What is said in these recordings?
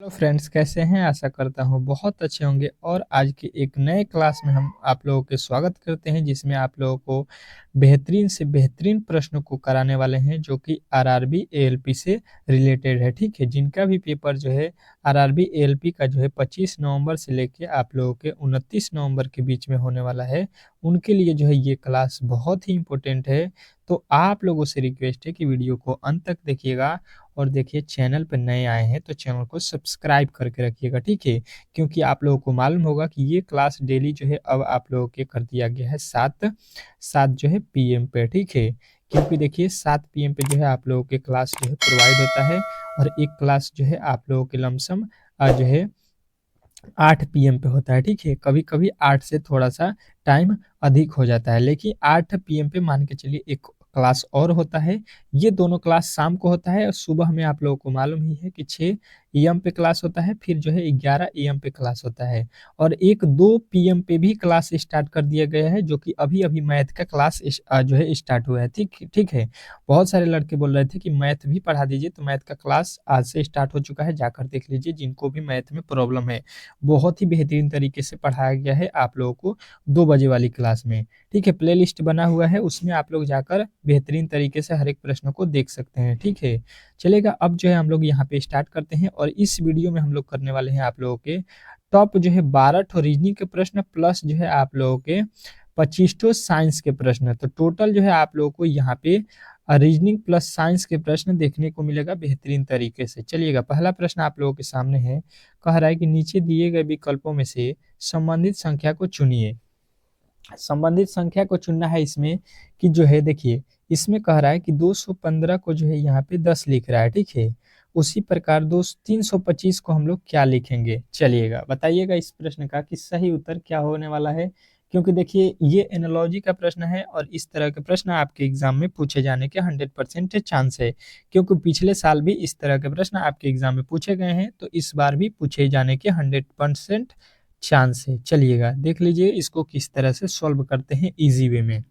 Hello friends, कैसे हैं? आशा करता हूँ बहुत अच्छे होंगे। और आज के एक नए क्लास में हम आप लोगों के स्वागत करते हैं, जिसमें आप लोगों को बेहतरीन से बेहतरीन प्रश्नों को कराने वाले हैं, जो कि आरआरबी एएलपी से रिलेटेड है। ठीक है, जिनका भी पेपर जो है आरआरबी एएलपी का जो है 25 नवंबर से लेके आप लोगों के 29 नवंबर के बीच में होने वाला है, उनके लिए जो है ये क्लास बहुत ही इम्पोर्टेंट है। तो आप लोगों से रिक्वेस्ट है कि वीडियो को अंत तक देखिएगा। और देखिए, चैनल पर नए आए हैं तो चैनल को सब्सक्राइब करके रखिएगा, ठीक है। क्योंकि आप लोगों को मालूम होगा कि ये क्लास डेली जो है अब आप लोगों के कर दिया गया है 7 जो है पीएम पे, ठीक है। क्योंकि देखिए 7 पीएम पे जो है आप लोगों के क्लास जो है प्रोवाइड होता है। और एक क्लास जो है आप लोगों के लमसम जो है 8 पीएम पे होता है, ठीक है। कभी कभी 8 से थोड़ा सा टाइम अधिक हो जाता है, लेकिन 8 पीएम पे मान के चलिए एक क्लास और होता है। ये दोनों क्लास शाम को होता है, और सुबह में आप लोगों को मालूम ही है कि 6 एम पे क्लास होता है, फिर जो है 11 एम पे क्लास होता है। और एक 2 पीएम पे भी क्लास स्टार्ट कर दिया गया है, जो कि अभी अभी मैथ का क्लास जो है स्टार्ट हुआ है, ठीक ठीक है। बहुत सारे लड़के बोल रहे थे कि मैथ भी पढ़ा दीजिए, तो मैथ का क्लास आज से स्टार्ट हो चुका है, जाकर देख लीजिए जिनको भी मैथ में प्रॉब्लम है। बहुत ही बेहतरीन तरीके से पढ़ाया गया है आप लोगों को 2 बजे वाली क्लास में, ठीक है। प्ले लिस्ट बना हुआ है, उसमें आप लोग जाकर बेहतरीन तरीके से हर एक प्रश्न को देख सकते हैं, ठीक है। चलेगा, अब जो है हम लोग यहाँ पे स्टार्ट करते हैं। और इस वीडियो में हम लोग करने वाले हैं आप लोगों के टॉप जो है 12 रीजनिंग के प्रश्न, प्लस जो है आप लोगों के 25 साइंस के प्रश्न। तो टोटल जो है आप लोगों को यहाँ पे रीजनिंग प्लस साइंस के प्रश्न देखने को मिलेगा बेहतरीन तरीके से। चलिएगा, पहला प्रश्न आप लोगों के सामने है। कह रहा है कि नीचे दिए गए विकल्पों में से संबंधित संख्या को चुनिए। संबंधित संख्या को चुनना है इसमें, कि जो है देखिए, इसमें कह रहा है कि 215 को जो है यहाँ पे 10 लिख रहा है, ठीक है। उसी प्रकार 325 को हम लोग क्या लिखेंगे? चलिएगा, बताइएगा इस प्रश्न का कि सही उत्तर क्या होने वाला है। क्योंकि देखिए, ये एनालॉजी का प्रश्न है, और इस तरह के प्रश्न आपके एग्जाम में पूछे जाने के 100% चांस है। क्योंकि पिछले साल भी इस तरह के प्रश्न आपके एग्जाम में पूछे गए हैं, तो इस बार भी पूछे जाने के 100% चांस है। चलिएगा, देख लीजिए इसको किस तरह से सॉल्व करते हैं इजी वे में।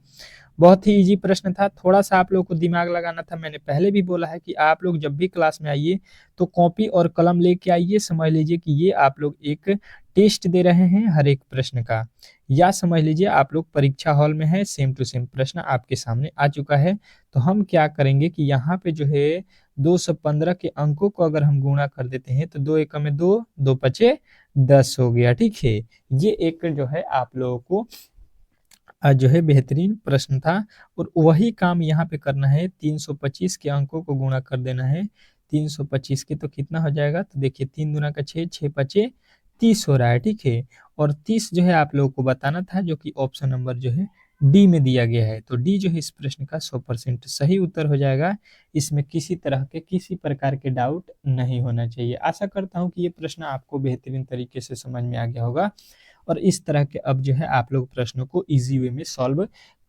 बहुत ही इजी प्रश्न था, थोड़ा सा आप लोगों को दिमाग लगाना था। मैंने पहले भी बोला है कि आप लोग जब भी क्लास में आइए तो कॉपी और कलम लेके आइए। समझ लीजिए कि ये आप लोग एक टेस्ट दे रहे हैं हर एक प्रश्न का, या समझ लीजिए आप लोग परीक्षा हॉल में है, सेम टू सेम प्रश्न आपके सामने आ चुका है। तो हम क्या करेंगे कि यहाँ पे जो है 215 के अंकों को अगर हम गुणा कर देते हैं तो 2 एकम में 2, 2 पचे 10 हो गया, ठीक है। ये एक जो है आप लोगों को जो है बेहतरीन प्रश्न था। और वही काम यहाँ पे करना है, 325 के अंकों को गुणा कर देना है। 325 के तो कितना हो जाएगा? तो देखिए, 3 दूना का 6, 6 पचे 30 हो रहा है, ठीक है। और 30 जो है आप लोगों को बताना था, जो कि ऑप्शन नंबर जो है डी में दिया गया है। तो डी जो है इस प्रश्न का 100% सही उत्तर हो जाएगा। इसमें किसी तरह के किसी प्रकार के डाउट नहीं होना चाहिए। आशा करता हूँ कि ये प्रश्न आपको बेहतरीन तरीके से समझ में आ गया होगा। और इस तरह के अब जो है आप लोग प्रश्नों को इजी वे में सॉल्व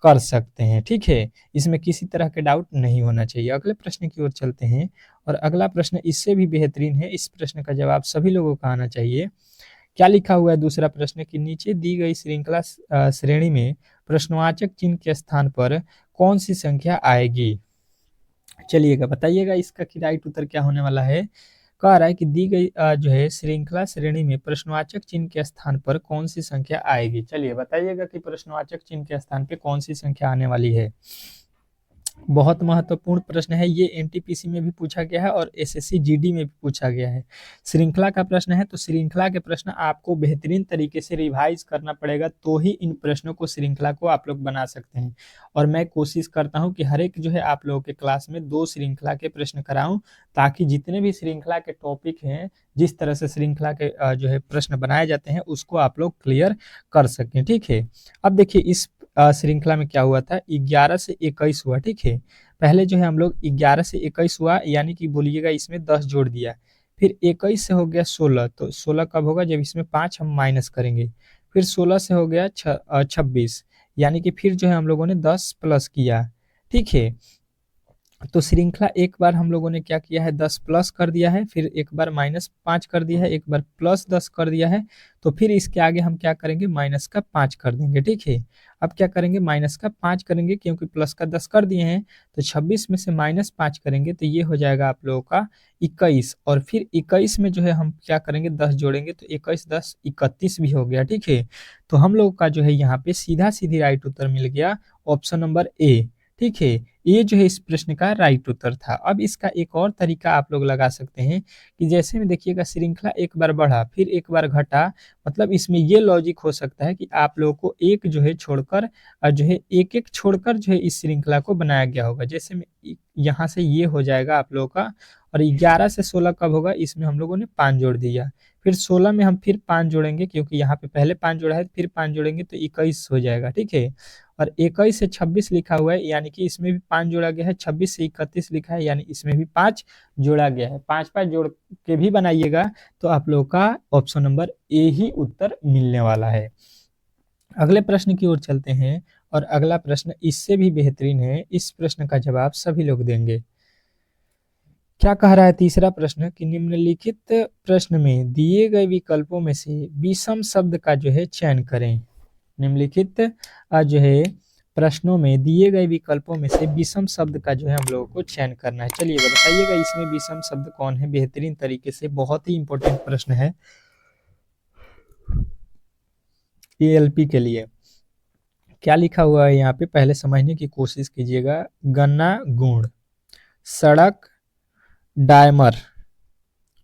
कर सकते हैं, ठीक है। इसमें किसी तरह के डाउट नहीं होना चाहिए। अगले प्रश्न की ओर चलते हैं। और अगला प्रश्न इससे भी बेहतरीन है। इस प्रश्न का जवाब सभी लोगों का आना चाहिए। क्या लिखा हुआ है दूसरा प्रश्न, कि नीचे दी गई श्रृंखला श्रेणी में प्रश्नवाचक चिन्ह के स्थान पर कौन सी संख्या आएगी? चलिएगा, बताइएगा इसका कि राइट उत्तर क्या होने वाला है। कह रहा है कि दी गई जो है श्रृंखला श्रेणी में प्रश्नवाचक चिन्ह के स्थान पर कौन सी संख्या आएगी? चलिए बताइएगा कि प्रश्नवाचक चिन्ह के स्थान पे कौन सी संख्या आने वाली है। बहुत महत्वपूर्ण प्रश्न है ये, एनटीपीसी में भी पूछा गया है और एसएससी जीडी में भी पूछा गया है। श्रृंखला का प्रश्न है, तो श्रृंखला के प्रश्न आपको बेहतरीन तरीके से रिवाइज करना पड़ेगा, तो ही इन प्रश्नों को श्रृंखला को आप लोग बना सकते हैं। और मैं कोशिश करता हूं कि हर एक जो है आप लोगों के क्लास में 2 श्रृंखला के प्रश्न कराऊं, ताकि जितने भी श्रृंखला के टॉपिक हैं, जिस तरह से श्रृंखला के जो है प्रश्न बनाए जाते हैं, उसको आप लोग क्लियर कर सकें, ठीक है। अब देखिए, इस श्रृंखला में क्या हुआ था, 11 से 21 हुआ, ठीक है। पहले जो है हम लोग 11 से 21 हुआ, यानी कि बोलिएगा इसमें 10 जोड़ दिया। फिर 21 से हो गया 16, तो 16 कब होगा? जब इसमें 5 हम माइनस करेंगे। फिर 16 से हो गया 26, यानी कि फिर जो है हम लोगों ने 10 प्लस किया, ठीक है। तो श्रृंखला एक बार हम लोगों ने क्या किया है 10 प्लस कर दिया है, फिर एक बार -5 कर दिया है, एक बार +10 कर दिया है, तो फिर इसके आगे हम क्या करेंगे माइनस का 5 कर देंगे। ठीक है, अब क्या करेंगे माइनस का 5 करेंगे क्योंकि प्लस का 10 कर दिए हैं, तो 26 में से -5 करेंगे तो ये हो जाएगा आप लोगों का 21, और फिर 21 में जो है हम क्या करेंगे 10 जोड़ेंगे तो 21 10 31 भी हो गया। ठीक है, तो हम लोग का जो है यहाँ पे सीधा सीधी राइट उत्तर मिल गया ऑप्शन नंबर ए। ठीक है, ये जो है इस प्रश्न का राइट उत्तर था। अब इसका एक और तरीका आप लोग लगा सकते हैं कि जैसे में देखिएगा श्रृंखला एक बार बढ़ा फिर एक बार घटा, मतलब इसमें ये लॉजिक हो सकता है कि आप लोगों को एक जो है छोड़कर और जो है एक एक छोड़कर जो है इस श्रृंखला को बनाया गया होगा। जैसे में यहाँ से ये हो जाएगा आप लोगों का, और 11 से 16 कब होगा, इसमें हम लोगों ने 5 जोड़ दिया, फिर 16 में हम फिर 5 जोड़ेंगे क्योंकि यहाँ पे पहले 5 जोड़ा है, फिर 5 जोड़ेंगे तो 21 हो जाएगा। ठीक है, और 21 से 26 लिखा हुआ है यानी कि इसमें भी 5 जोड़ा गया है, 26 से 31 लिखा है यानी इसमें भी 5 जोड़ा गया है। 5 5 जोड़ के भी बनाइएगा तो आप लोगों का ऑप्शन नंबर ए ही उत्तर मिलने वाला है। अगले प्रश्न की ओर चलते हैं, और अगला प्रश्न इससे भी बेहतरीन है। इस प्रश्न का जवाब सभी लोग देंगे। क्या कह रहा है तीसरा प्रश्न कि निम्नलिखित प्रश्न में दिए गए विकल्पों में से विषम शब्द का जो है चयन करें। निम्नलिखित जो है प्रश्नों में दिए गए विकल्पों में से विषम शब्द का जो है हम लोगों को चयन करना है। चलिएगा बताइएगा इसमें विषम शब्द कौन है। बेहतरीन तरीके से बहुत ही इंपॉर्टेंट प्रश्न है एएलपी के लिए। क्या लिखा हुआ है यहाँ पे पहले समझने की कोशिश कीजिएगा। गन्ना गुण, सड़क डायमर,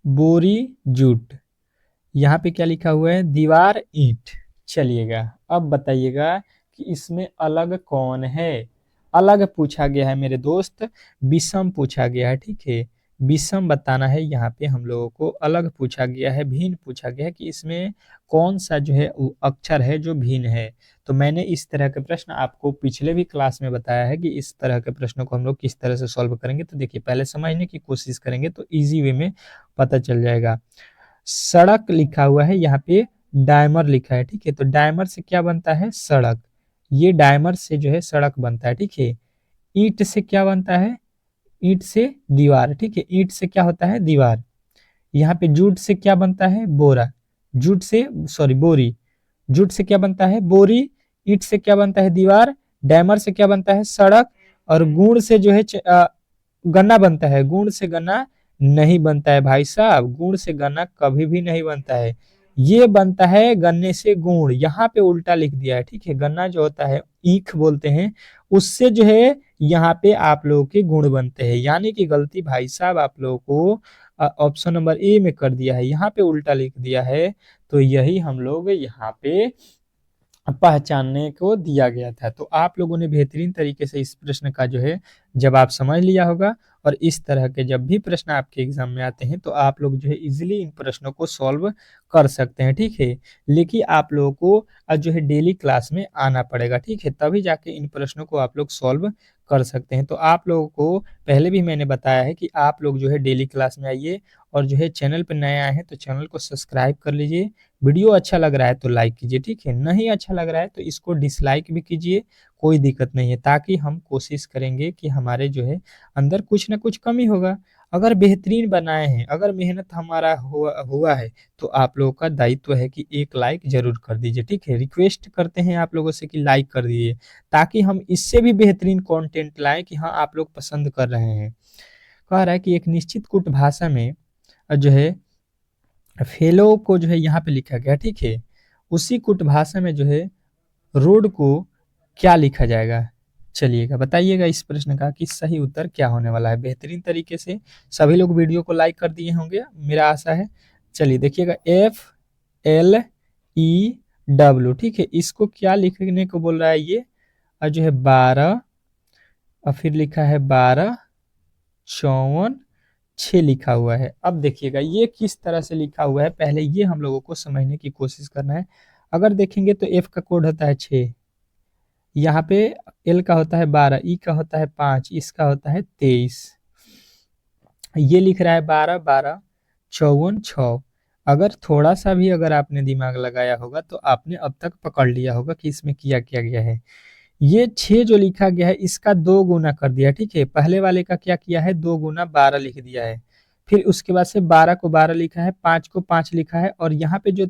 बोरी जूट। यहाँ पे क्या लिखा हुआ है दीवार ईंट। चलिएगा अब बताइएगा कि इसमें अलग कौन है। अलग पूछा गया है मेरे दोस्त, विषम पूछा गया है। ठीक है, विषम बताना है यहाँ पे हम लोगों को। अलग पूछा गया है, भिन्न पूछा गया है कि इसमें कौन सा जो है वो अक्षर है जो भिन्न है। तो मैंने इस तरह के प्रश्न आपको पिछले भी क्लास में बताया है कि इस तरह के प्रश्नों को हम लोग किस तरह से सॉल्व करेंगे। तो देखिए पहले समझने की कोशिश करेंगे तो इजी वे में पता चल जाएगा। सड़क लिखा हुआ है, यहाँ पे डायमर लिखा है। ठीक है, तो डायमर से क्या बनता है सड़क, ये डायमर से जो है सड़क बनता है। ठीक है, ईंट से क्या बनता है, ईंट से दीवार। ठीक है, ईंट से क्या होता है दीवार। यहाँ पे जूट से क्या बनता है बोरा, जूट से सॉरी बोरी, जूट से क्या बनता है बोरी, ईंट से क्या बनता है दीवार, डायमर से क्या बनता है सड़क, और गुण से जो है गन्ना बनता है। गुण से गन्ना नहीं बनता है भाई साहब, गुण से गन्ना कभी भी नहीं बनता है। ये बनता है गन्ने से गुण, यहाँ पे उल्टा लिख दिया है। ठीक है, गन्ना जो होता है ईख बोलते हैं, उससे जो है यहाँ पे आप लोगों के गुण बनते हैं। यानी कि गलती भाई साहब आप लोगों को ऑप्शन नंबर ए में कर दिया है, यहाँ पे उल्टा लिख दिया है। तो यही हम लोग यहाँ पे पहचानने को दिया गया था। तो आप लोगों ने बेहतरीन तरीके से इस प्रश्न का जो है जवाब समझ लिया होगा, और इस तरह के जब भी प्रश्न आपके एग्जाम में आते हैं तो आप लोग जो है इजीली इन प्रश्नों को सॉल्व कर सकते हैं। ठीक है, लेकिन आप लोगों को जो है डेली क्लास में आना पड़ेगा। ठीक है, तभी जाके इन प्रश्नों को आप लोग सॉल्व कर सकते हैं। तो आप लोगों को पहले भी मैंने बताया है कि आप लोग जो है डेली क्लास में आइए, और जो है चैनल पर नए आए हैं तो चैनल को सब्सक्राइब कर लीजिए। वीडियो अच्छा लग रहा है तो लाइक कीजिए, ठीक है, नहीं अच्छा लग रहा है तो इसको डिसलाइक भी कीजिए, कोई दिक्कत नहीं है, ताकि हम कोशिश करेंगे कि हमारे जो है अंदर कुछ ना कुछ कमी होगा। अगर बेहतरीन बनाए हैं, अगर मेहनत हमारा हुआ है तो आप लोगों का दायित्व है कि एक लाइक जरूर कर दीजिए। ठीक है, रिक्वेस्ट करते हैं आप लोगों से कि लाइक कर दीजिए, ताकि हम इससे भी बेहतरीन कंटेंट लाएं कि हाँ आप लोग पसंद कर रहे हैं। कह रहा है कि एक निश्चित कुट भाषा में जो है फेलो को जो है यहाँ पे लिखा गया। ठीक है, उसी कुट भाषा में जो है रोड को क्या लिखा जाएगा। चलिएगा बताइएगा इस प्रश्न का कि सही उत्तर क्या होने वाला है। बेहतरीन तरीके से सभी लोग वीडियो को लाइक कर दिए होंगे, मेरा आशा है। चलिए देखिएगा FLEW। ठीक है, इसको क्या लिखने को बोल रहा है ये, और जो है 12, और फिर लिखा है 12 54 6 लिखा हुआ है। अब देखिएगा ये किस तरह से लिखा हुआ है, पहले ये हम लोगों को समझने की कोशिश करना है। अगर देखेंगे तो F का कोड होता है 6, यहाँ पे L का होता है 12, E का होता है 5, इसका होता है 23। ये लिख रहा है 12 12 54 6। अगर थोड़ा सा भी अगर आपने दिमाग लगाया होगा तो आपने अब तक पकड़ लिया होगा कि इसमें किया क्या गया है। ये 6 जो लिखा गया है इसका 2 गुना कर दिया, ठीक है। पहले वाले का क्या किया है, 2 गुना 12 लिख दिया है। फिर उसके बाद से 12 को 12 लिखा है, 5 को 5 लिखा है, और यहाँ पे जो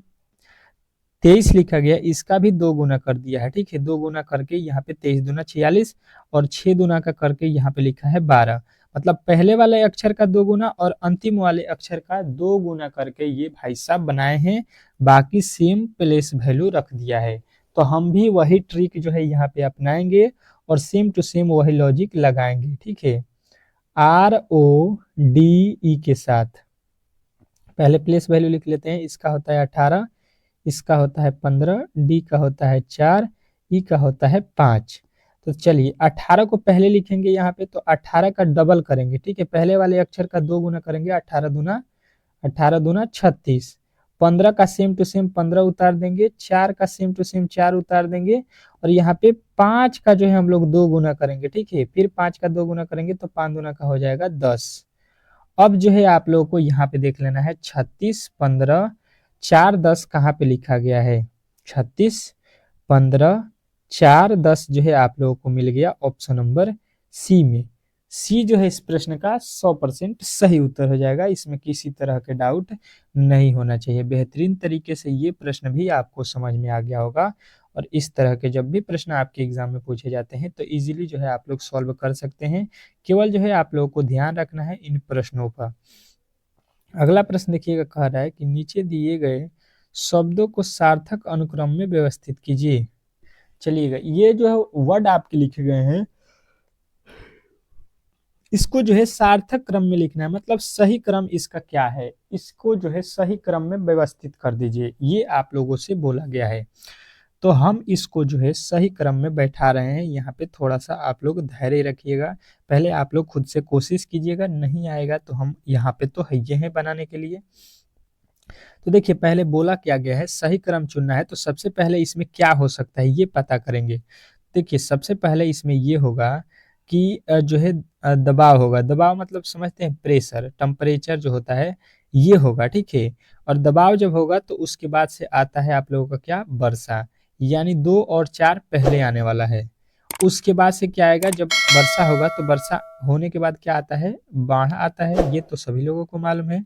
23 लिखा गया इसका भी 2 गुना कर दिया है, ठीक है। 2 गुना करके यहाँ पे 23 दूना 46 और 6 गुना का करके यहाँ पे लिखा है 12। मतलब पहले वाले अक्षर का 2 गुना और अंतिम वाले अक्षर का 2 गुना करके ये भाई साहब बनाए हैं, बाकी सेम प्लेस वैल्यू रख दिया है। तो हम भी वही ट्रिक जो है यहाँ पे अपनाएंगे और सेम टू सेम वही लॉजिक लगाएंगे, ठीक है। RODE के साथ पहले प्लेस वैल्यू लिख लेते हैं। इसका होता है 18, इसका होता है 15, डी का होता है 4, ई का होता है 5। तो चलिए 18 को पहले लिखेंगे यहाँ पे, तो 18 का डबल करेंगे, ठीक है। पहले वाले अक्षर का 2 गुना करेंगे, 18 दूना 36। 15 का सेम टू सेम 15 उतार देंगे, 4 का सेम टू सेम 4 उतार देंगे, और यहाँ पे 5 का जो है हम लोग 2 गुना करेंगे, ठीक है। फिर 5 का 2 गुना करेंगे तो 5 दूना का हो जाएगा 10। अब जो है आप लोगों को यहाँ पे देख लेना है 36, 15, 4, 10 कहाँ पे लिखा गया है। 36, 15, 4, 10 जो है आप लोगों को मिल गया ऑप्शन नंबर सी में। सी जो है इस प्रश्न का 100% सही उत्तर हो जाएगा, इसमें किसी तरह के डाउट नहीं होना चाहिए। बेहतरीन तरीके से ये प्रश्न भी आपको समझ में आ गया होगा, और इस तरह के जब भी प्रश्न आपके एग्जाम में पूछे जाते हैं तो इजीली जो है आप लोग सॉल्व कर सकते हैं। केवल जो है आप लोगों को ध्यान रखना है इन प्रश्नों का। अगला प्रश्न देखिएगा, कह रहा है कि नीचे दिए गए शब्दों को सार्थक अनुक्रम में व्यवस्थित कीजिए। चलिएगा, ये जो है वर्ड आपके लिखे गए हैं, इसको जो है सार्थक क्रम में लिखना है, मतलब सही क्रम इसका क्या है, इसको जो है सही क्रम में व्यवस्थित कर दीजिए, ये आप लोगों से बोला गया है। तो हम इसको जो है सही क्रम में बैठा रहे हैं। यहाँ पे थोड़ा सा आप लोग धैर्य रखिएगा, पहले आप लोग खुद से कोशिश कीजिएगा, नहीं आएगा तो हम यहाँ पे तो है हैं बनाने के लिए। तो देखिए पहले बोला क्या गया है, सही क्रम चुनना है, तो सबसे पहले इसमें क्या हो सकता है ये पता करेंगे। देखिए सबसे पहले इसमें ये होगा कि जो है दबाव होगा। दबाव मतलब समझते हैं प्रेशर, टेम्परेचर जो होता है ये होगा, ठीक है। और दबाव जब होगा तो उसके बाद से आता है आप लोगों का क्या, वर्षा, यानी 2 और 4 पहले आने वाला है। उसके बाद से क्या आएगा, जब वर्षा होगा तो वर्षा होने के बाद क्या आता है, बाढ़ आता है, ये तो सभी लोगों को मालूम है।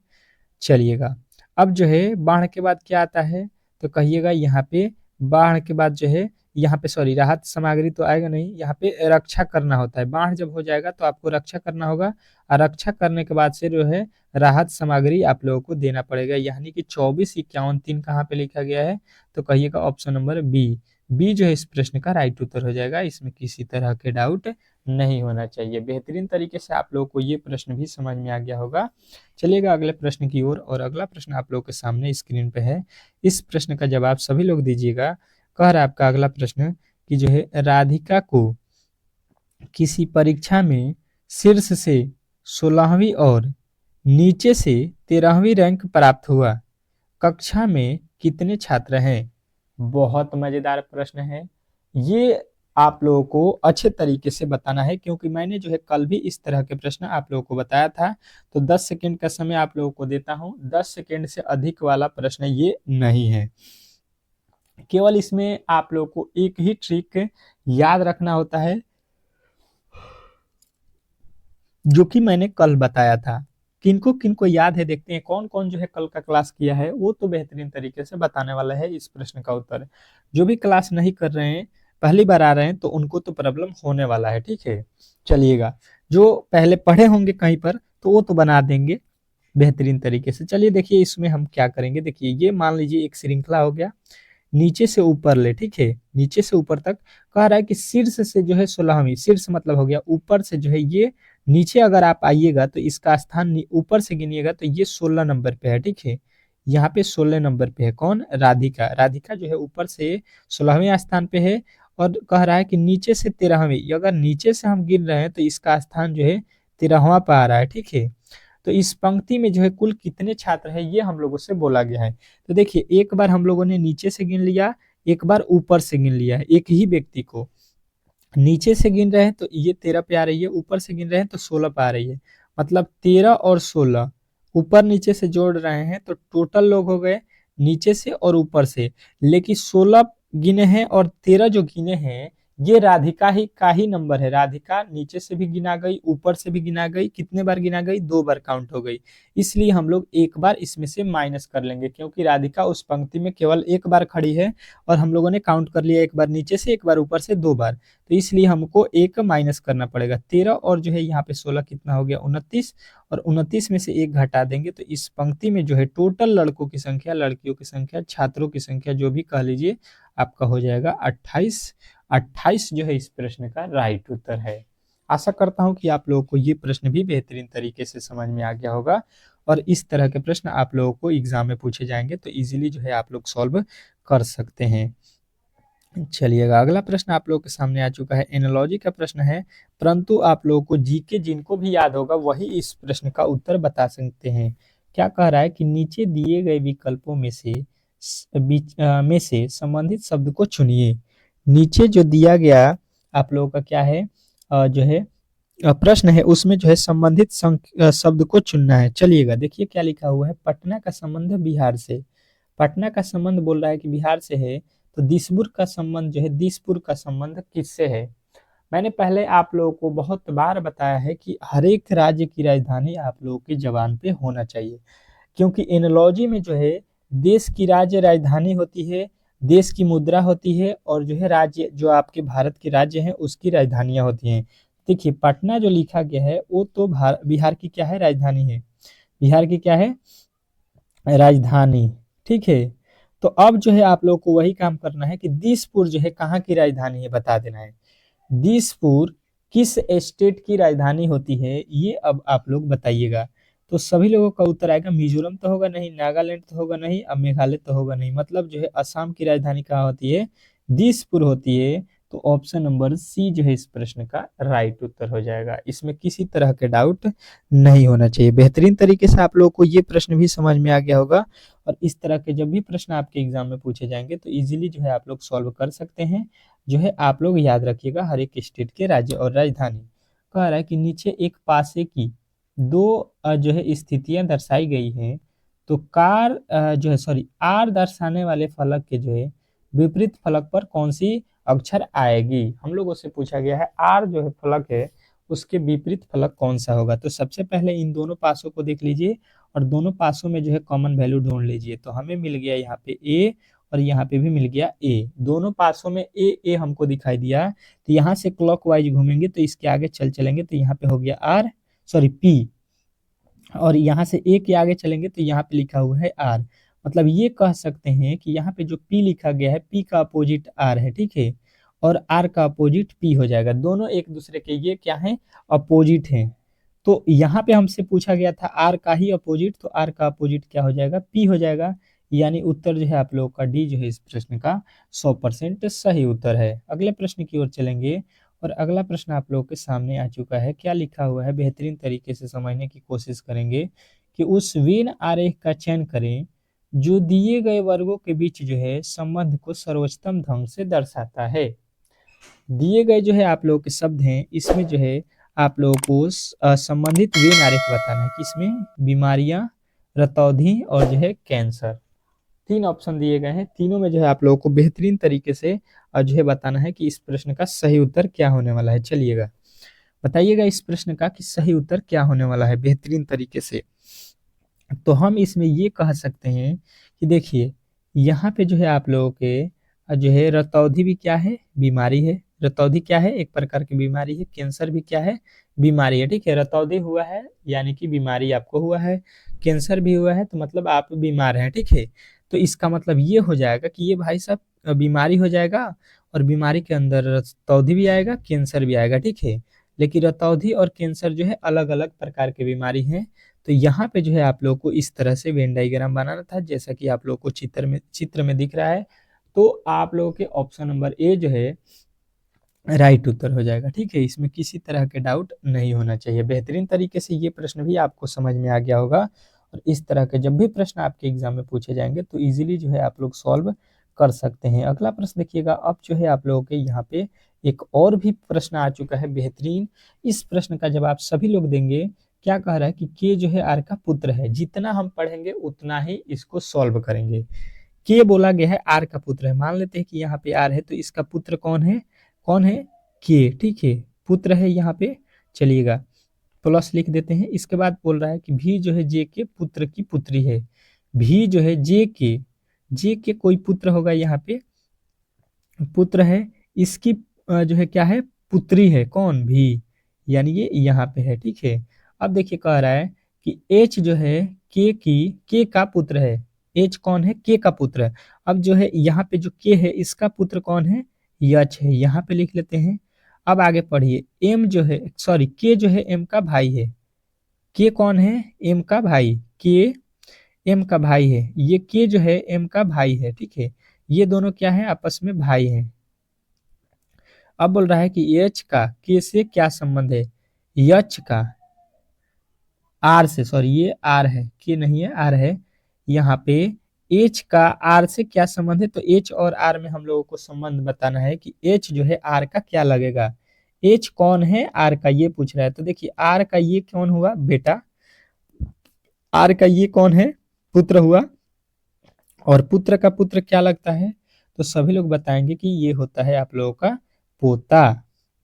चलिएगा, अब जो है बाढ़ के बाद क्या आता है, तो कहिएगा यहाँ पे बाढ़ के बाद जो है यहाँ पे सॉरी राहत सामग्री तो आएगा नहीं, यहाँ पे रक्षा करना होता है। बाढ़ जब हो जाएगा तो आपको रक्षा करना होगा, और रक्षा करने के बाद से जो है राहत सामग्री आप लोगों को देना पड़ेगा, यानी कि 24, 51, 3 कहाँ पे लिखा गया है, तो कहिएगा ऑप्शन नंबर बी। बी जो है इस प्रश्न का राइट उत्तर हो जाएगा, इसमें किसी तरह के डाउट नहीं होना चाहिए। बेहतरीन तरीके से आप लोगों को ये प्रश्न भी समझ में आ गया होगा। चलिएगा अगले प्रश्न की ओर, और अगला प्रश्न आप लोगों के सामने स्क्रीन पे है। इस प्रश्न का जवाब सभी लोग दीजिएगा। कह रहा है आपका अगला प्रश्न कि जो है राधिका को किसी परीक्षा में शीर्ष से 16वीं और नीचे से 13वीं रैंक प्राप्त हुआ, कक्षा में कितने छात्र हैं। बहुत मजेदार प्रश्न है, ये आप लोगों को अच्छे तरीके से बताना है, क्योंकि मैंने जो है कल भी इस तरह के प्रश्न आप लोगों को बताया था। तो 10 सेकंड का समय आप लोगों को देता हूं, 10 सेकंड से अधिक वाला प्रश्न ये नहीं है। केवल इसमें आप लोगों को एक ही ट्रिक याद रखना होता है, जो कि मैंने कल बताया था। किनको किनको याद है, देखते हैं कौन कौन जो है कल का क्लास किया है, वो तो बेहतरीन तरीके से बताने वाला है इस प्रश्न का उत्तर। जो भी क्लास नहीं कर रहे हैं, पहली बार आ रहे हैं, तो उनको तो प्रॉब्लम होने वाला है, ठीक है। चलिएगा, जो पहले पढ़े होंगे कहीं पर तो वो तो बना देंगे बेहतरीन तरीके से। चलिए देखिए इसमें हम क्या करेंगे, देखिए ये मान लीजिए एक श्रृंखला हो गया, नीचे से ऊपर ले, ठीक है, नीचे से ऊपर तक। कह रहा है कि शीर्ष से जो है 16वीं, शीर्ष मतलब हो गया ऊपर से जो है ये, नीचे अगर आप आइएगा तो इसका स्थान ऊपर से गिनिएगा तो ये 16 नंबर पे है, ठीक है। यहाँ पे 16 नंबर पे है कौन, राधिका। राधिका जो है ऊपर से 16वें स्थान पे है, और कह रहा है कि नीचे से 13वीं, अगर नीचे से हम गिन रहे हैं तो इसका स्थान जो है 13वां पे आ रहा है, ठीक है। तो इस पंक्ति में जो है कुल कितने छात्र हैं ये हम लोगों से बोला गया है। तो देखिए एक बार हम लोगों ने नीचे से गिन लिया, एक बार ऊपर से गिन लिया है, एक ही व्यक्ति को। नीचे से गिन रहे हैं तो ये 13 पे आ रही है, ऊपर से गिन रहे हैं तो 16 पे आ रही है, मतलब 13 और 16 ऊपर नीचे से जोड़ रहे हैं तो टोटल लोग हो गए नीचे से और ऊपर से। लेकिन 16 गिने हैं और 13 जो गिने हैं ये राधिका ही का ही नंबर है। राधिका नीचे से भी गिना गई, ऊपर से भी गिना गई, कितने बार गिना गई, 2 बार काउंट हो गई। इसलिए हम लोग एक बार इसमें से माइनस कर लेंगे, क्योंकि राधिका उस पंक्ति में केवल एक बार खड़ी है और हम लोगों ने काउंट कर लिया, एक बार नीचे से, एक बार ऊपर से, 2 बार। तो इसलिए हमको एक माइनस करना पड़ेगा। 13 और जो है यहाँ पे 16 कितना हो गया, 29। और 29 में से एक घटा देंगे तो इस पंक्ति में जो है टोटल लड़कों की संख्या, लड़कियों की संख्या, छात्रों की संख्या जो भी कह लीजिए, आपका हो जाएगा 28। 28 जो है इस प्रश्न का राइट उत्तर है। आशा करता हूं कि आप लोगों को ये प्रश्न भी बेहतरीन तरीके से समझ में आ गया होगा और इस तरह के प्रश्न आप लोगों को एग्जाम में पूछे जाएंगे तो इजीली जो है आप लोग सॉल्व कर सकते हैं। चलिएगा, अगला प्रश्न आप लोगों के सामने आ चुका है। एनालॉजी का प्रश्न है, परंतु आप लोगों को जीके जिनको भी याद होगा वही इस प्रश्न का उत्तर बता सकते हैं। क्या कह रहा है कि नीचे दिए गए विकल्पों में से संबंधित शब्द को चुनिए। नीचे जो दिया गया आप लोगों का क्या है, जो है प्रश्न है, उसमें जो है संबंधित शब्द को चुनना है। चलिएगा, देखिए क्या लिखा हुआ है। पटना का संबंध बिहार से, पटना का संबंध बोल रहा है कि बिहार से है, तो दिसपुर का संबंध जो है, दिसपुर का संबंध किससे है। मैंने पहले आप लोगों को बहुत बार बताया है कि हर एक राज्य की राजधानी आप लोगों की जबान पे होना चाहिए, क्योंकि एनालॉजी में जो है देश की राज्य राजधानी होती है, देश की मुद्रा होती है, और जो है राज्य जो आपके भारत के राज्य हैं उसकी राजधानियां होती हैं। देखिए पटना जो लिखा गया है वो तो बिहार की क्या है, राजधानी है। बिहार की क्या है, राजधानी। ठीक है, तो अब जो है आप लोग को वही काम करना है कि दिसपुर जो है कहाँ की राजधानी है बता देना है। दिसपुर किस स्टेट की राजधानी होती है ये अब आप लोग बताइएगा। तो सभी लोगों का उत्तर आएगा मिजोरम तो होगा नहीं, नागालैंड तो होगा नहीं, अब मेघालय तो होगा नहीं, मतलब जो है असम की राजधानी कहाँ होती है, दिसपुर होती है। तो ऑप्शन नंबर सी जो है इस प्रश्न का राइट उत्तर हो जाएगा। इसमें किसी तरह के डाउट नहीं होना चाहिए। बेहतरीन तरीके से आप लोगों को ये प्रश्न भी समझ में आ गया होगा और इस तरह के जब भी प्रश्न आपके एग्जाम में पूछे जाएंगे तो इजीली जो है आप लोग सॉल्व कर सकते हैं। जो है आप लोग याद रखिएगा हर एक स्टेट के राज्य और राजधानी। कह रहा है कि नीचे एक पासे की दो जो है स्थितियां दर्शाई गई हैं, तो जो है सॉरी आर दर्शाने वाले फलक के जो है विपरीत फलक पर कौन सी अक्षर आएगी। हम लोगों से पूछा गया है आर जो है फलक है उसके विपरीत फलक कौन सा होगा। तो सबसे पहले इन दोनों पासों को देख लीजिए और दोनों पासों में जो है कॉमन वैल्यू ढूंढ लीजिए। तो हमें मिल गया यहाँ पे ए और यहाँ पे भी मिल गया ए, दोनों पासों में ए ए हमको दिखाई दिया। तो यहाँ से क्लॉकवाइज घूमेंगे तो इसके आगे चलेंगे तो यहाँ पे हो गया आर सॉरी पी, और यहाँ से ए के आगे चलेंगे तो यहाँ पे लिखा हुआ है आर। मतलब ये कह सकते हैं कि यहाँ पे जो पी लिखा गया है पी का अपोजिट आर है, ठीक है, और आर का अपोजिट पी हो जाएगा। दोनों एक दूसरे के ये क्या है, अपोजिट हैं। तो यहाँ पे हमसे पूछा गया था आर का ही अपोजिट, तो आर का अपोजिट क्या हो जाएगा, पी हो जाएगा। यानी उत्तर जो है आप लोगों का डी जो है इस प्रश्न का 100% सही उत्तर है। अगले प्रश्न की ओर चलेंगे और अगला प्रश्न आप लोगों के सामने आ चुका है। क्या लिखा हुआ है बेहतरीन तरीके से समझने की कोशिश करेंगे कि उस वेन आरेख का चयन करें जो दिए गए वर्गों के बीच जो है संबंध को सर्वोत्तम ढंग से दर्शाता है। दिए गए जो है आप लोगों के शब्द हैं, इसमें जो है आप लोगों को संबंधित वेन आरेख बताना है, किसमें, बीमारियां, रतौंधी और जो है कैंसर। 3 ऑप्शन दिए गए हैं, तीनों में जो है आप लोगों को बेहतरीन तरीके से जो है बताना है कि इस प्रश्न का सही उत्तर क्या होने वाला है। चलिएगा बताइएगा इस प्रश्न का कि सही उत्तर क्या होने वाला है बेहतरीन तरीके से। तो हम इसमें ये कह सकते हैं कि देखिए यहाँ पे जो है आप लोगों के जो है रतौंधी भी क्या है, बीमारी है। रतौंधी क्या है, एक प्रकार की बीमारी है। कैंसर भी क्या है, बीमारी है। ठीक है, रतौंधी हुआ है यानी कि बीमारी आपको हुआ है, कैंसर भी हुआ है तो मतलब आप बीमार हैं। ठीक है, तो इसका मतलब ये हो जाएगा कि ये भाई साहब बीमारी हो जाएगा और बीमारी के अंदर रतौंधी भी आएगा, कैंसर भी आएगा। ठीक है, लेकिन रतौंधी और कैंसर जो है अलग अलग प्रकार के बीमारी हैं। तो यहाँ पे जो है आप लोग को इस तरह से वेन डायग्राम बनाना था जैसा कि आप लोग को चित्र में दिख रहा है। तो आप लोगों के ऑप्शन नंबर ए जो है राइट उत्तर हो जाएगा। ठीक है, इसमें किसी तरह के डाउट नहीं होना चाहिए। बेहतरीन तरीके से ये प्रश्न भी आपको समझ में आ गया होगा और इस तरह के जब भी प्रश्न आपके एग्जाम में पूछे जाएंगे तो इजीली जो है आप लोग सॉल्व कर सकते हैं। अगला प्रश्न देखिएगा, अब जो है आप लोगों के यहाँ पे एक और भी प्रश्न आ चुका है बेहतरीन। इस प्रश्न का जवाब सभी लोग देंगे। क्या कह रहा है कि के जो है आर का पुत्र है। जितना हम पढ़ेंगे उतना ही इसको सॉल्व करेंगे। के बोला गया है आर का पुत्र है, मान लेते हैं कि यहाँ पे आर है तो इसका पुत्र कौन है, कौन है, के, ठीक है, पुत्र है यहाँ पे, चलिएगा प्लस लिख देते हैं। इसके बाद बोल रहा है कि भी जो है जे के पुत्र की पुत्री है, भी जो है जे के कोई पुत्र होगा यहाँ पे, पुत्र है, इसकी जो है क्या है, पुत्री है, कौन, भी, यानी ये यहाँ पे है, ठीक है। अब देखिए कह रहा है कि एच जो है के का पुत्र है, एच कौन है, के का पुत्र है। अब जो है यहाँ पे जो के है इसका पुत्र कौन है, यच है, यहाँ पे लिख लेते हैं। अब आगे पढ़िए, एम जो है, सॉरी, के जो है एम का भाई है, के कौन है, एम का भाई, के एम का भाई है, ये के जो है एम का भाई है, ठीक है, ये दोनों क्या है, आपस में भाई हैं। अब बोल रहा है कि एच का के से क्या संबंध है, यच का आर से, सॉरी ये आर है, के नहीं है, आर है, यहाँ पे एच का आर से क्या संबंध है, तो एच और आर में हम लोगों को संबंध बताना है कि एच जो है आर का क्या लगेगा, एच कौन है, आर का, ये पूछ रहा है। तो देखिए आर का ये कौन हुआ, बेटा, आर का ये कौन है, पुत्र हुआ, और पुत्र का पुत्र क्या लगता है, तो सभी लोग बताएंगे कि ये होता है आप लोगों का पोता,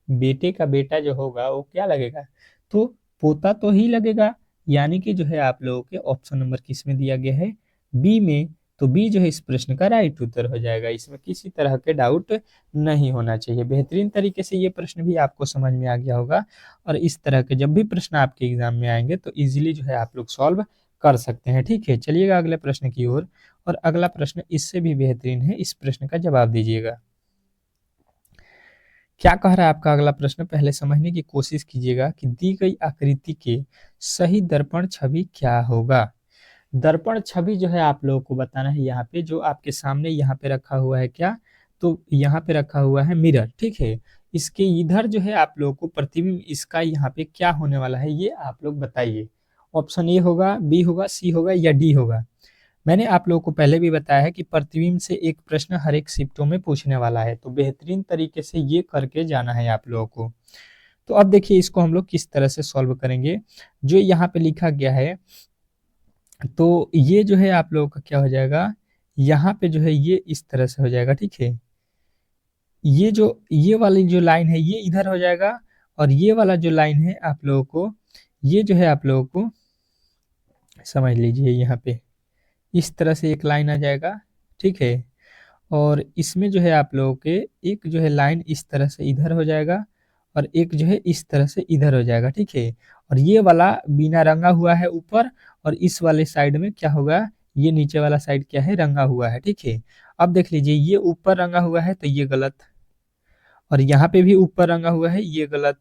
बेटे का बेटा जो होगा वो क्या लगेगा, तो पोता तो ही लगेगा, यानी कि जो है आप लोगों के ऑप्शन नंबर किस में दिया गया है, बी में। तो बी जो है इस प्रश्न का राइट उत्तर हो जाएगा, इसमें किसी तरह के डाउट नहीं होना चाहिए। बेहतरीन तरीके से ये प्रश्न भी आपको समझ में आ गया होगा, और इस तरह के जब भी प्रश्न आपके एग्जाम में आएंगे तो इजीली जो है आप लोग सॉल्व कर सकते हैं, ठीक है। चलिएगा अगले प्रश्न की ओर, और अगला प्रश्न इससे भी बेहतरीन है, इस प्रश्न का जवाब दीजिएगा। क्या कह रहा है आपका अगला प्रश्न, पहले समझने की कोशिश कीजिएगा कि दी गई आकृति के सही दर्पण छवि क्या होगा। दर्पण छवि जो है आप लोगों को बताना है, यहाँ पे जो आपके सामने यहाँ पे रखा हुआ है क्या, तो यहाँ पे रखा हुआ है मिरर, ठीक है। इसके इधर जो है आप लोगों को प्रतिबिंब, इसका यहाँ पे क्या होने वाला है ये आप लोग बताइए। ऑप्शन ए होगा, बी होगा, सी होगा या डी होगा। मैंने आप लोगों को पहले भी बताया है कि प्रतिबिंब से एक प्रश्न हर एक शिफ्टों में पूछने वाला है, तो बेहतरीन तरीके से ये करके जाना है आप लोगों को। तो अब देखिए इसको हम लोग किस तरह से सॉल्व करेंगे, जो यहाँ पे लिखा गया है, तो ये जो है आप लोगों का क्या हो जाएगा, यहाँ पे जो है ये इस तरह से हो जाएगा, ठीक है। ये वाली जो लाइन है ये इधर हो जाएगा, और ये वाला जो लाइन है आप लोगों को, ये जो है आप लोगों को समझ लीजिए, यहाँ पे इस तरह से एक लाइन आ जाएगा, ठीक है। और इसमें जो है आप लोगों के एक जो है लाइन इस तरह से इधर हो जाएगा, और एक जो है इस तरह से इधर हो जाएगा, ठीक है। और ये वाला बिना रंगा हुआ है ऊपर, और इस वाले साइड में क्या होगा, ये नीचे वाला साइड क्या है, रंगा हुआ है, ठीक है। अब देख लीजिए ये ऊपर रंगा हुआ है तो ये गलत, और यहाँ पे भी ऊपर रंगा हुआ है, ये गलत,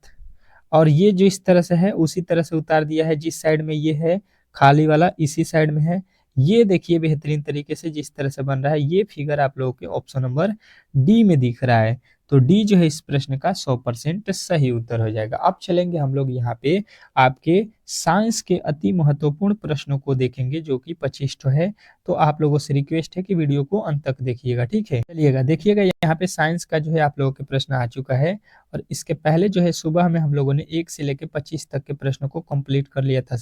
और ये जो इस तरह से है उसी तरह से उतार दिया है, जिस साइड में ये है खाली वाला इसी साइड में है। ये देखिए बेहतरीन तरीके से जिस तरह से बन रहा है, ये फिगर आप लोगों के ऑप्शन नंबर डी में दिख रहा है, तो डी जो है इस प्रश्न का 100% सही उत्तर हो जाएगा। अब चलेंगे हम लोग यहाँ पे आपके साइंस के अति महत्वपूर्ण प्रश्नों को देखेंगे, जो कि 25 ठो है। तो आप लोगों से रिक्वेस्ट है कि वीडियो को अंत तक देखिएगा, ठीक है। चलिएगा देखिएगा यहाँ पे साइंस का जो है आप लोगों के प्रश्न आ चुका है, और इसके पहले जो है सुबह में हम लोगों ने 1 से लेकर 25 तक के प्रश्नों को कंप्लीट कर लिया था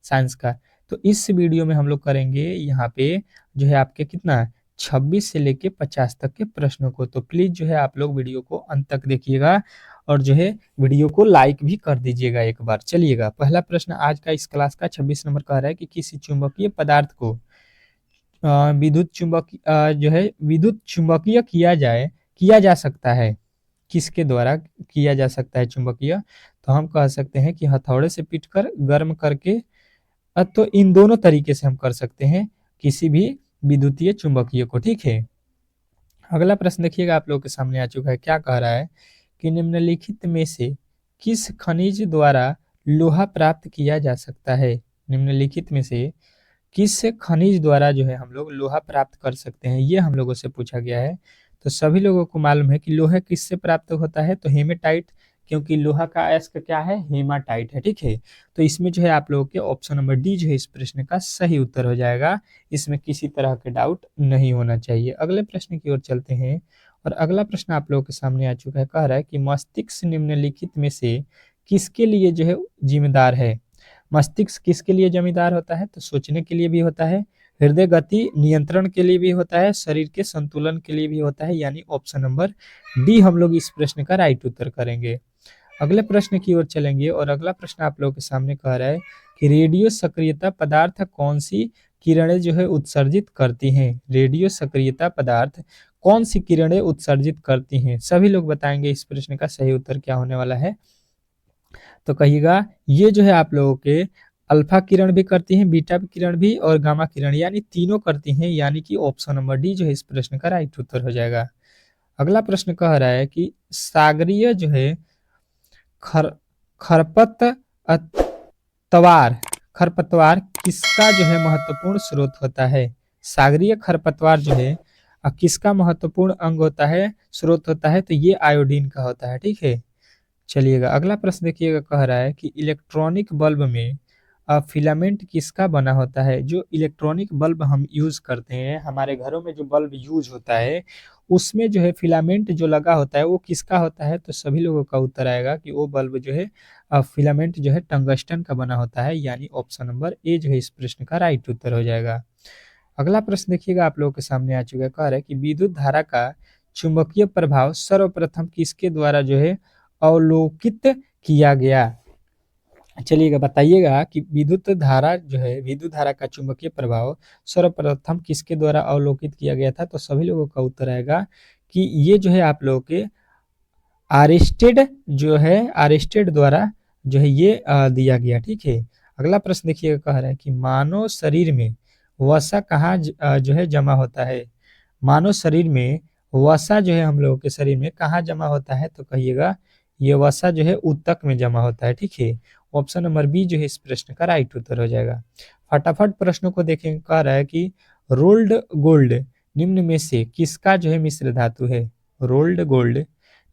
साइंस का। तो इस वीडियो में हम लोग करेंगे यहाँ पे जो है आपके कितना 26 से लेके 50 तक के प्रश्नों को। तो प्लीज जो है आप लोग वीडियो को अंत तक देखिएगा, और जो है वीडियो को लाइक भी कर दीजिएगा एक बार। चलिएगा पहला प्रश्न आज का इस क्लास का 26 नंबर कह रहा है कि किसी चुंबकीय पदार्थ को जो है विद्युत चुंबकीय किया जा सकता है, किसके द्वारा किया जा सकता है चुंबकीय, तो हम कह सकते हैं कि हथौड़े से पीटकर गर्म करके, तो इन दोनों तरीके से हम कर सकते हैं किसी भी विद्युतीय चुंबकीय को, ठीक है। अगला प्रश्न देखिएगा आप लोगों के सामने आ चुका है, क्या कह रहा है कि निम्नलिखित में से किस खनिज द्वारा लोहा प्राप्त किया जा सकता है, निम्नलिखित में से किस खनिज द्वारा जो है हम लोग लोहा प्राप्त कर सकते हैं, ये हम लोगों से पूछा गया है। तो सभी लोगों को मालूम है कि लोहा किससे प्राप्त होता है, तो हेमेटाइट, क्योंकि लोहा का अयस्क क्या है, हेमाटाइट है, ठीक है। तो इसमें जो है आप लोगों के ऑप्शन नंबर डी जो है इस प्रश्न का सही उत्तर हो जाएगा, इसमें किसी तरह के डाउट नहीं होना चाहिए। अगले प्रश्न की ओर चलते हैं, और अगला प्रश्न आप लोगों के सामने आ चुका है, कह रहा है कि मस्तिष्क निम्नलिखित में से किसके लिए जो है जिम्मेदार है। मस्तिष्क किसके लिए जिम्मेदार होता है, तो सोचने के लिए भी होता है, हृदय गति नियंत्रण के लिए भी होता है, शरीर के संतुलन के लिए भी होता है, यानी ऑप्शन नंबर डी हम लोग इस प्रश्न का राइट उत्तर करेंगे। अगले प्रश्न की ओर चलेंगे और अगला प्रश्न आप लोगों के सामने कह रहा है कि रेडियो सक्रियता पदार्थ कौन सी किरणें जो है उत्सर्जित करती हैं। रेडियो सक्रियता पदार्थ कौन सी किरणें उत्सर्जित करती हैं। सभी लोग बताएंगे इस प्रश्न का सही उत्तर क्या होने वाला है। तो कहिएगा ये जो है आप लोगों के अल्फा किरण भी करती हैं, बीटा किरण भी और गामा किरण, यानी तीनों करती हैं, यानी कि ऑप्शन नंबर डी जो है इस प्रश्न का राइट उत्तर हो जाएगा। अगला प्रश्न कह रहा है कि सागरीय जो है खर खरपतवार खरपतवार किसका जो है महत्वपूर्ण स्रोत होता है। सागरीय खरपतवार जो है किसका महत्वपूर्ण अंग होता है, स्रोत होता है, तो ये आयोडीन का होता है। ठीक है, चलिएगा अगला प्रश्न देखिएगा, कह रहा है कि इलेक्ट्रॉनिक बल्ब में फिलामेंट किसका बना होता है। जो इलेक्ट्रॉनिक बल्ब हम यूज करते हैं, हमारे घरों में जो बल्ब यूज होता है उसमें जो है फिलामेंट जो लगा होता है वो किसका होता है। तो सभी लोगों का उत्तर आएगा कि वो बल्ब जो है फिलामेंट जो है टंगस्टन का बना होता है, यानी ऑप्शन नंबर ए जो है इस प्रश्न का राइट उत्तर हो जाएगा। अगला प्रश्न देखिएगा आप लोगों के सामने आ चुका है, कह रहा है कि विद्युत धारा का चुंबकीय प्रभाव सर्वप्रथम किसके द्वारा जो है अवलोकित किया गया। चलिएगा बताइएगा कि विद्युत धारा जो है, विद्युत धारा का चुंबकीय प्रभाव सर्वप्रथम किसके द्वारा अवलोकित किया गया था। तो सभी लोगों का उत्तर आएगा कि ये जो है आप लोगों के आरिस्टेड जो है, आरिस्टेड द्वारा जो है ये दिया गया। ठीक है, अगला प्रश्न देखिएगा, कह रहा है कि मानव शरीर में वसा कहाँ जो है जमा होता है। मानव शरीर में वसा जो है हम लोगों के शरीर में कहाँ जमा होता है। तो कहिएगा ये वसा जो है ऊतक में जमा होता है। ठीक है, ऑप्शन नंबर बी जो है इस प्रश्न का राइट उत्तर हो जाएगा। फटाफट प्रश्नों को देखें, कह रहा है कि रोल्ड गोल्ड निम्न में से किसका जो है मिश्र धातु है। रोल्ड गोल्ड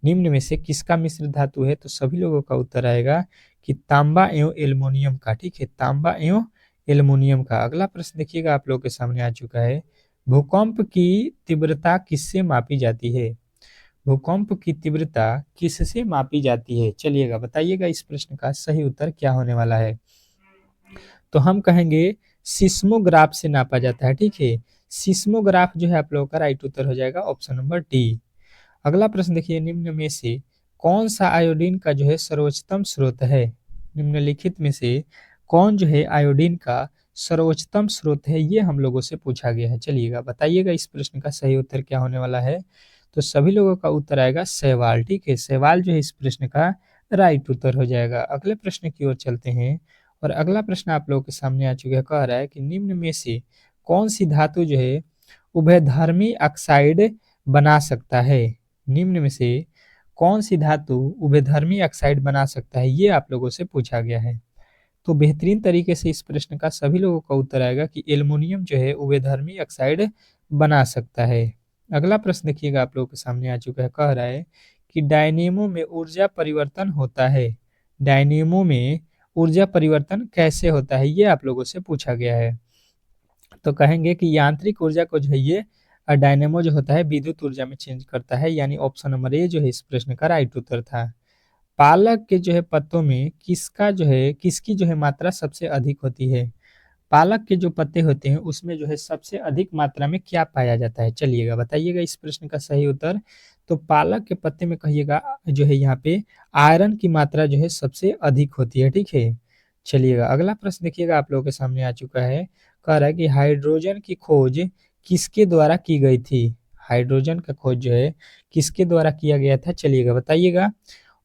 निम्न में से किसका मिश्र धातु है। तो सभी लोगों का उत्तर आएगा कि तांबा एवं एल्युमिनियम का। ठीक है, तांबा एवं एल्युमिनियम का। अगला प्रश्न देखिएगा आप लोगों के सामने आ चुका है, भूकंप की तीव्रता किससे मापी जाती है। भूकंप की तीव्रता किससे मापी जाती है। चलिएगा बताइएगा इस प्रश्न का सही उत्तर क्या होने वाला है। तो हम कहेंगे सिस्मोग्राफ से नापा जाता है। ठीक है, सिस्मोग्राफ जो है आप लोगों का राइट उत्तर हो जाएगा, ऑप्शन नंबर डी। अगला प्रश्न देखिए, निम्न में से कौन सा आयोडीन का जो है सर्वोच्चतम स्रोत है। निम्नलिखित में से कौन जो है आयोडीन का सर्वोच्चतम स्रोत है, ये हम लोगों से पूछा गया है। चलिएगा बताइएगा इस प्रश्न का सही उत्तर क्या होने वाला है। तो सभी लोगों का उत्तर आएगा शैवाल। ठीक है, शैवाल जो है इस प्रश्न का राइट उत्तर हो जाएगा। अगले प्रश्न की ओर चलते हैं और अगला प्रश्न आप लोगों के सामने आ चुका है, कह रहा है कि निम्न में से कौन सी धातु जो है उभयधर्मी ऑक्साइड बना सकता है। निम्न में से कौन सी धातु उभयधर्मी ऑक्साइड बना सकता है, ये आप लोगों से पूछा गया है। तो बेहतरीन तरीके से इस प्रश्न का सभी लोगों का उत्तर आएगा कि एल्युमिनियम जो है उभयधर्मी ऑक्साइड बना सकता है। अगला प्रश्न देखिएगा आप लोगों के सामने आ चुका है, कह रहा है कि डायनेमो में ऊर्जा परिवर्तन होता है। डायनेमो में ऊर्जा परिवर्तन कैसे होता है, ये आप लोगों से पूछा गया है। तो कहेंगे कि यांत्रिक ऊर्जा को जो है ये डायनेमो जो होता है विद्युत ऊर्जा में चेंज करता है, यानी ऑप्शन नंबर ए जो है इस प्रश्न का राइट उत्तर था। पालक के जो है पत्तों में किसकी जो है मात्रा सबसे अधिक होती है। पालक के जो पत्ते होते हैं उसमें जो है सबसे अधिक मात्रा में क्या पाया जाता है। चलिएगा बताइएगा इस प्रश्न का सही उत्तर। तो पालक के पत्ते में कहिएगा जो है यहाँ पे आयरन की मात्रा जो है सबसे अधिक होती है। ठीक है, चलिएगा अगला प्रश्न देखिएगा आप लोगों के सामने आ चुका है, कह रहा है कि हाइड्रोजन की खोज किसके द्वारा की गई थी। हाइड्रोजन का खोज जो है किसके द्वारा किया गया था, चलिएगा बताइएगा।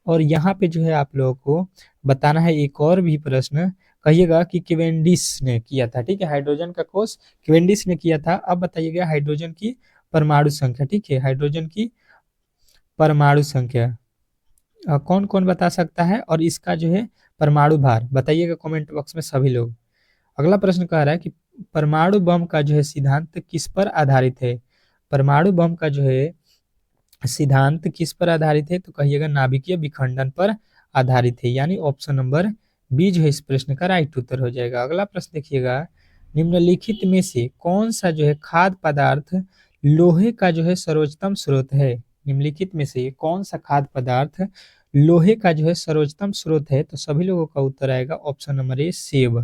और यहाँ पे जो है आप लोगों को बताना है एक और भी प्रश्न, कहिएगा कि केवेंडिश ने किया था। ठीक है, हाइड्रोजन का खोज केवेंडिश ने किया था। अब बताइएगा हाइड्रोजन की परमाणु संख्या। ठीक है, हाइड्रोजन की परमाणु संख्या कौन कौन बता सकता है और इसका जो है परमाणु भार बताइएगा कमेंट बॉक्स में सभी लोग। अगला प्रश्न कह रहा है कि परमाणु बम का जो है सिद्धांत किस पर आधारित है। परमाणु बम का जो है सिद्धांत किस पर आधारित है। तो कहिएगा नाभिकीय विखंडन पर आधारित है, यानी ऑप्शन नंबर बी जो है इस प्रश्न का राइट उत्तर हो जाएगा। अगला प्रश्न देखिएगा, निम्नलिखित में से कौन सा जो है खाद्य पदार्थ लोहे का जो है सर्वोच्चतम स्रोत है। निम्नलिखित में से कौन सा खाद्य पदार्थ लोहे का जो है सर्वोच्चतम स्रोत है। तो सभी लोगों का उत्तर आएगा ऑप्शन नंबर ए सेब।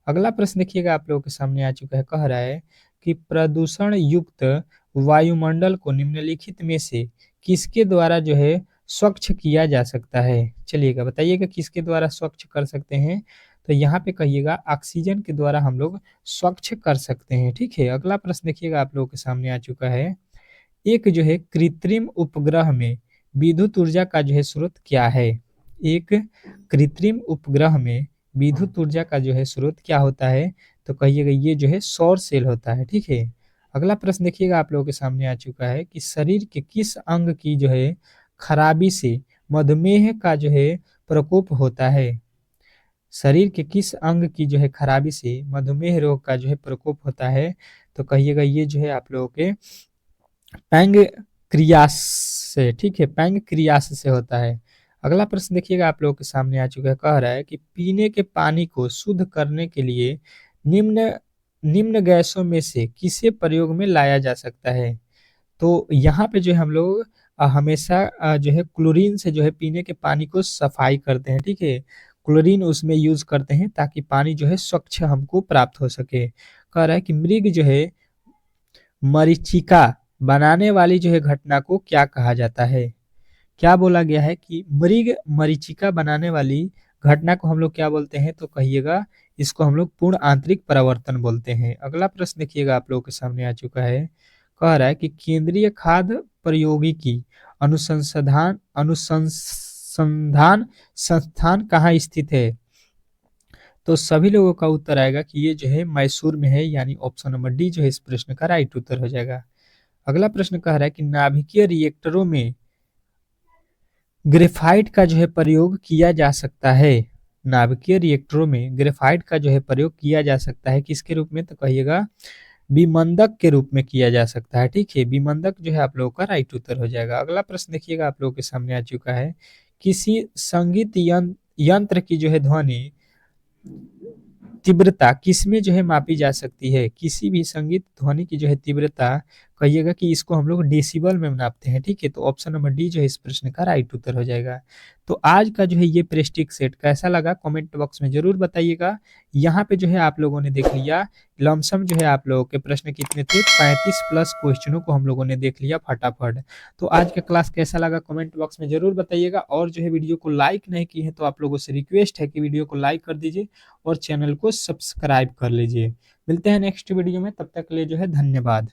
अगला प्रश्न देखिएगा आप लोगों के सामने आ चुका है, कह रहा है कि प्रदूषण युक्त वायुमंडल को निम्नलिखित में से किसके द्वारा जो है स्वच्छ किया जा सकता है? चलिएगा बताइएगा किसके द्वारा स्वच्छ कर सकते हैं? तो यहाँ पे कहिएगा ऑक्सीजन के द्वारा हम लोग स्वच्छ कर सकते हैं, ठीक है। अगला प्रश्न देखिएगा आप लोगों के सामने आ चुका है, एक जो है कृत्रिम उपग्रह में विद्युत ऊर्जा का जो है स्रोत क्या है? एक कृत्रिम उपग्रह में विद्युत ऊर्जा का जो है स्रोत क्या होता है? तो कहिएगा ये जो है सौर सेल होता है, ठीक है। अगला प्रश्न देखिएगा आप लोगों के सामने आ चुका है कि शरीर के किस अंग की जो है खराबी से मधुमेह का जो है प्रकोप होता है? शरीर के किस अंग की जो है खराबी से मधुमेह रोग का जो है प्रकोप होता है? तो कहिएगा ये जो है आप लोगों के पैंक्रियास से, ठीक है, पैंक्रियास से होता है। अगला प्रश्न देखिएगा आप लोगों के सामने आ चुका है, कह रहा है कि पीने के पानी को शुद्ध करने के लिए निम्न निम्न गैसों में से किसे प्रयोग में लाया जा सकता है? तो यहाँ पे जो है हम लोग हमेशा जो है क्लोरीन से जो है पीने के पानी को सफाई करते हैं, ठीक है। क्लोरीन उसमें यूज करते हैं ताकि पानी जो है स्वच्छ हमको प्राप्त हो सके। कह रहा है कि मृग जो है मरीचिका बनाने वाली जो है घटना को क्या कहा जाता है? क्या बोला गया है कि मृग मरीचिका बनाने वाली घटना को हम लोग क्या बोलते हैं? तो कहिएगा इसको हम लोग पूर्ण आंतरिक परावर्तन बोलते हैं। अगला प्रश्न देखिएगा आप लोगों के सामने आ चुका है, कह रहा है कि केंद्रीय खाद्य प्रौद्योगिकी अनुसंधान अनुसंधान संस्थान कहाँ स्थित है? तो सभी लोगों का उत्तर आएगा कि ये जो है मैसूर में है, यानी ऑप्शन नंबर डी जो है इस प्रश्न का राइट उत्तर हो जाएगा। अगला प्रश्न कह रहा है कि नाभिकीय रिएक्टरों में ग्रेफाइट का जो है प्रयोग किया जा सकता है। नाभिकीय रिएक्टरों में ग्रेफाइट का जो है प्रयोग किया जा सकता है किसके रूप में? तो कहिएगा विमंदक के रूप में किया जा सकता है, ठीक है। विमंदक जो है आप लोगों का राइट उत्तर हो जाएगा। अगला प्रश्न देखिएगा आप लोगों के सामने आ चुका है, किसी संगीत यंत्र की जो है ध्वनि तीव्रता किसमें जो है मापी जा सकती है? किसी भी संगीत ध्वनि की जो है तीव्रता, कहिएगा कि इसको हम लोग डेसिबल में नापते हैं, ठीक है। तो ऑप्शन नंबर डी जो है इस प्रश्न का राइट उत्तर हो जाएगा। तो आज का जो है ये प्रेस्टिक सेट कैसा लगा कमेंट बॉक्स में जरूर बताइएगा। यहाँ पे जो है आप लोगों ने देख लिया लमसम जो है आप लोगों के प्रश्न कितने थे, 35 प्लस क्वेश्चनों को हम लोगों ने देख लिया फटाफट। तो आज का क्लास कैसा लगा कमेंट बॉक्स में जरूर बताइएगा, और जो है वीडियो को लाइक नहीं की है तो आप लोगों से रिक्वेस्ट है कि वीडियो को लाइक कर दीजिए और चैनल को सब्सक्राइब कर लीजिए। मिलते हैं नेक्स्ट वीडियो में, तब तक के लिए जो है धन्यवाद।